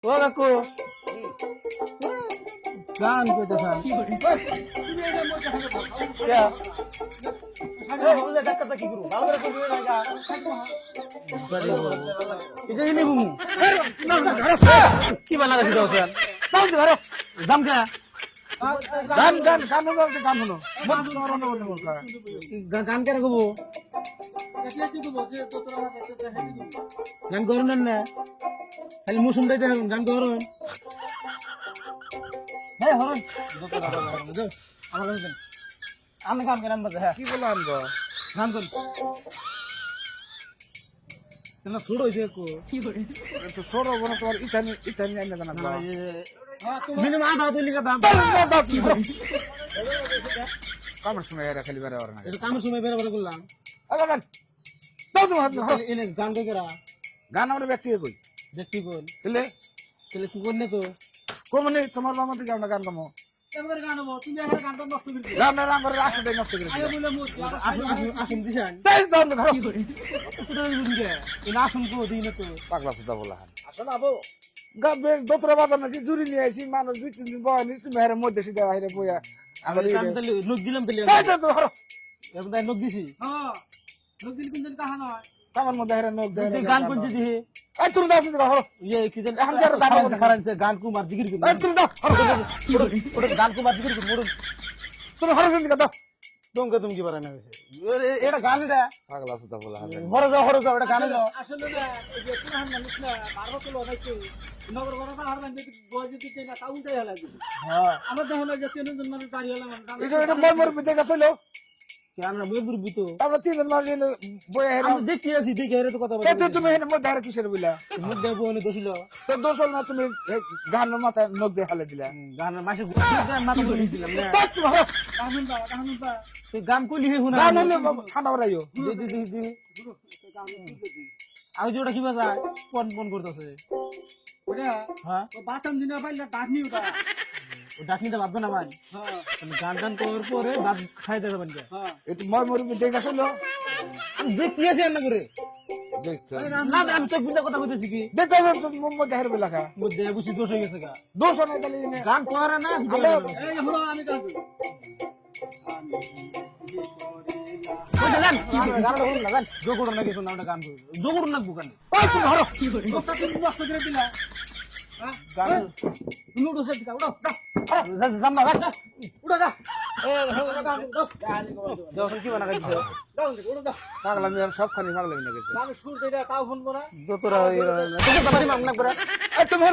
ও কাকু গান কইতেছেন কি করি কি বানা যাম কে গান গান গান গান শুনো গান কেন কব গান করুন না খালি মুসুম দিতে গান করুন হ্যাঁ হরন আমি গান কেন কি বলো আনবো গান করুন না ছোট হয়েছে কি করে ছোট বলে তোমার ইতানি ইতানি আইনা জানা মিনিমাম আধা তুলি দাম কি করে কামের সময় এরা খালি বেরা না এটা কামের সময় বেরা বেরা করলাম গান তাও তোমার এনে গান কে করা গান আমরা ব্যক্তি কই ব্যক্তি কই এলে তাহলে কি করনে তো কোমনে তোমার মামা থেকে আমরা গান গামো এবারে গান গামো তুমি আমার গানটা নষ্ট করে দিও গান না করে রাখতে নষ্ট করে দিও আয় বলে আসুন দিছেন তাই দাও না কি করে পুরো বুঝে ইনা আসুন কো দিন তো পাগলা সুদা বলা আসলে আবো গাবে দতরা বাজার না জুরি নিয়ে আইছি মানুষ দুই তিন দিন বয়নি তুমি হেরে মধ্যে সিধা হেরে বইয়া আমি তাহলে নক দিলাম তাহলে তাই তো ধরো এবারে নক দিছি হ্যাঁ নক দিল কোন দিন কাহা নয় আমার মধ্যে হেরে নক দেয় গান কোন দিছি এই তুমি দাও সিধা হো ইয়ে কি দেন এখন যারা গান করেছে গান কুমার জিকির কি এই তুমি দাও ওটা গান কুমার জিকির কি মোর তুমি হরো সিধা দাও তোমাকে তুমি কি পারে না এটা গান এটা পাগলা সুদা বলা হরো যাও এটা গান আসলে না এই যে পুরান মানুষ না বারো তো লাগাইছে নগর বড় হার বান্ধে বয় দিতে না তাও উল্টাই হলা হ্যাঁ আমরা দেখো না যে তিনজন মানুষ দাঁড়িয়ে হলাম এটা মর বিতে গেছিল কি আমরা ময়ূর বিতো আমরা তিনজন মানুষ বয় হেরা আমি দেখি আছি দেখে হেরে তো কথা বলতে তো তুমি এর মধ্যে আর কিসের বইলা মধ্যে বনে দছিল তো দোষ না তুমি গান মাথা নখ দিয়ে হালে দিলা গান মাসে মাথা বলি দিলাম না কানুন বা তুই গান কইলি হে শুনা গান হলে খানা বড়াইও দি আই জোড়া কি বাজা পন পন করতেছে ওটা হ্যাঁ ও বাটান দিনা পাইলা ডাকনি ওটা ও ডাকনিটা ভাববে না ভাই হ্যাঁ গান গান করার পরে ভাত খাই দেবে বানকে হ্যাঁ এটা মই মরি দেখা ছিল আমি দেখি আছি না করে দেখছ না আমি তো বুঝা কথা কইতেছি কি দেখো তুমি মধ্যে হেরবে লাগা মধ্যে বুঝি দোষ হয়ে গেছে দোষ না তাহলে গান করে না এই হলো আমি গান করি জোগুড় নাকি শোনা ওটা গান করবো জোগুড় নাকবো গান কি করি তুমি নষ্ট করে দিলা গান তুমি উঠো সেটা উঠো জাম্মা উঠো যা কি বানা খাইছ পাগলা আমি সব খানি পাগলা না গেছে সুর দেটা তাও শুনবো না যতরা তুমি